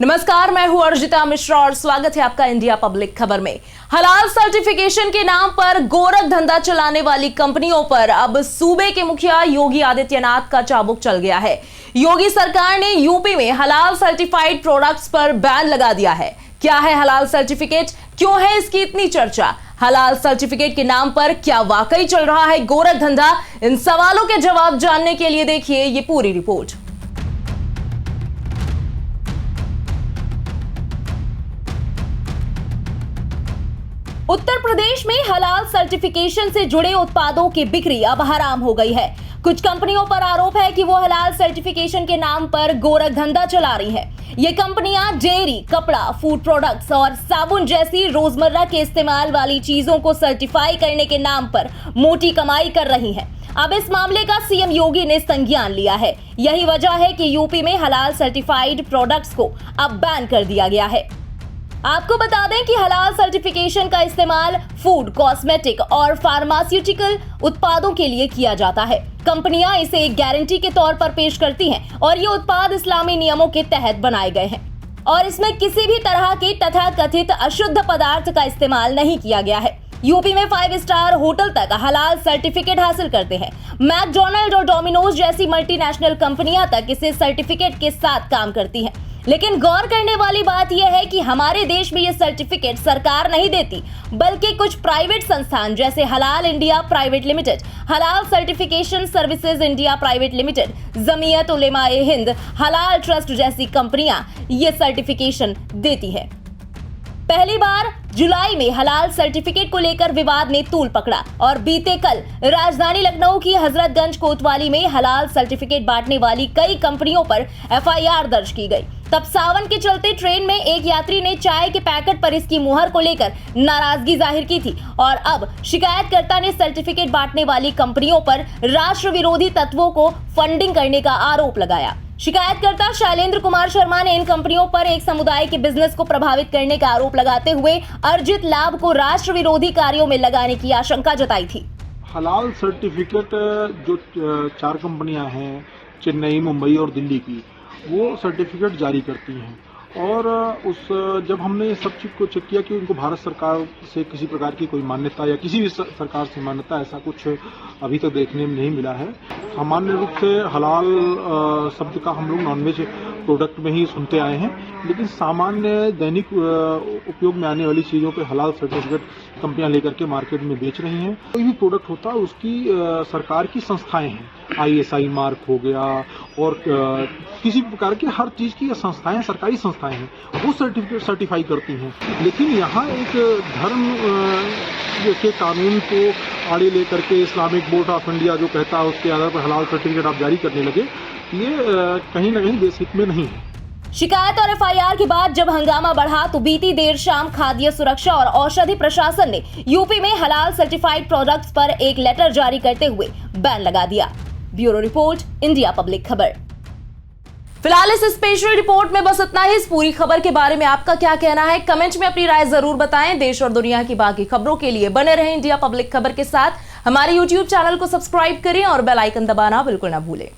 नमस्कार, मैं हूं अर्जिता मिश्रा और स्वागत है आपका इंडिया पब्लिक खबर में। हलाल सर्टिफिकेशन के नाम पर गोरख धंधा चलाने वाली कंपनियों पर अब सूबे के मुखिया योगी आदित्यनाथ का चाबुक चल गया है। योगी सरकार ने यूपी में हलाल सर्टिफाइड प्रोडक्ट्स पर बैन लगा दिया है। क्या है हलाल सर्टिफिकेट, क्यों है इसकी इतनी चर्चा, हलाल सर्टिफिकेट के नाम पर क्या वाकई चल रहा है गोरख धंधा? इन सवालों के जवाब जानने के लिए देखिए ये पूरी रिपोर्ट। उत्तर प्रदेश में हलाल सर्टिफिकेशन से जुड़े उत्पादों की बिक्री अब हराम हो गई है। कुछ कंपनियों पर आरोप है कि वो हलाल सर्टिफिकेशन के नाम पर गोरख धंधा चला रही हैं। ये कंपनियां डेयरी, कपड़ा, फूड प्रोडक्ट्स और साबुन जैसी रोजमर्रा के इस्तेमाल वाली चीजों को सर्टिफाई करने के नाम पर मोटी कमाई कर रही हैं। अब इस मामले का सीएम योगी ने संज्ञान लिया है। यही वजह है कि यूपी में हलाल सर्टिफाइड प्रोडक्ट्स को अब बैन कर दिया गया है। आपको बता दें कि हलाल सर्टिफिकेशन का इस्तेमाल फूड, कॉस्मेटिक और फार्मास्यूटिकल उत्पादों के लिए किया जाता है। कंपनियां इसे एक गारंटी के तौर पर पेश करती हैं और ये उत्पाद इस्लामी नियमों के तहत बनाए गए हैं और इसमें किसी भी तरह के तथाकथित अशुद्ध पदार्थ का इस्तेमाल नहीं किया गया है। यूपी में 5 स्टार होटल तक हलाल सर्टिफिकेट हासिल करते हैं। मैकडॉनल्ड और डोमिनोज जैसी मल्टीनेशनल कंपनियां तक इसे सर्टिफिकेट के साथ काम करती हैं। लेकिन गौर करने वाली बात यह है कि हमारे देश में ये सर्टिफिकेट सरकार नहीं देती, बल्कि कुछ प्राइवेट संस्थान जैसे Halal India Private Limited, Halal Certification Services India Private Limited, Jamiat Ulama-e Hind, Halal Trust जैसी कंपनियां ये सर्टिफिकेशन देती है। पहली बार जुलाई में हलाल सर्टिफिकेट को लेकर विवाद ने तूल पकड़ा और बीते कल राजधानी लखनऊ की हजरतगंज कोतवाली में हलाल सर्टिफिकेट बांटने वाली कई कंपनियों पर एफआईआर दर्ज की गई। तब सावन के चलते ट्रेन में एक यात्री ने चाय के पैकेट पर इसकी मुहर को लेकर नाराजगी जाहिर की थी और अब शिकायतकर्ता ने सर्टिफिकेट बांटने वाली कंपनियों पर राष्ट्र विरोधी तत्वों को फंडिंग करने का आरोप लगाया। शिकायतकर्ता शैलेंद्र कुमार शर्मा ने इन कंपनियों पर एक समुदाय के बिजनेस को प्रभावित करने का आरोप लगाते हुए अर्जित लाभ को राष्ट्र विरोधी कार्यों में लगाने की आशंका जताई थी। हलाल सर्टिफिकेट जो 4 कंपनियां हैं, चेन्नई, मुंबई और दिल्ली की, वो सर्टिफिकेट जारी करती हैं और जब हमने सब चीज़ को चेक किया कि उनको भारत सरकार से किसी प्रकार की कोई मान्यता या किसी भी सरकार से मान्यता ऐसा कुछ अभी तक देखने में नहीं मिला है। सामान्य रूप से हलाल शब्द का हम लोग नॉनवेज प्रोडक्ट में ही सुनते आए हैं, लेकिन सामान्य दैनिक उपयोग में आने वाली चीज़ों पे हलाल सर्टिफिकेट कंपनियां लेकर के मार्केट में बेच रही हैं। कोई भी प्रोडक्ट होता है उसकी सरकार की संस्थाएं हैं, ISI मार्क हो गया और किसी प्रकार की हर चीज़ की संस्थाएं, सरकारी संस्थाएं हैं, वो सर्टिफिकेट सर्टिफाई करती हैं। लेकिन यहाँ एक धर्म के कानून को आड़े लेकर के इस्लामिक बोर्ड ऑफ इंडिया जो कहता है उसके आधार पर हलाल सर्टिफिकेट आप जारी करने लगे, ये कहीं ना कहीं देश हित में नहीं है। शिकायत और एफआईआर के बाद जब हंगामा बढ़ा तो बीती देर शाम खाद्य सुरक्षा और औषधि प्रशासन ने यूपी में हलाल सर्टिफाइड प्रोडक्ट्स पर एक लेटर जारी करते हुए बैन लगा दिया। ब्यूरो रिपोर्ट, इंडिया पब्लिक खबर। फिलहाल इस स्पेशल रिपोर्ट में बस इतना ही। इस पूरी खबर के बारे में आपका क्या कहना है, कमेंट में अपनी राय जरूर बताएं। देश और दुनिया की बाकी खबरों के लिए बने रहें इंडिया पब्लिक खबर के साथ। हमारे YouTube चैनल को सब्सक्राइब करें और बेल आइकन दबाना बिल्कुल ना भूलें।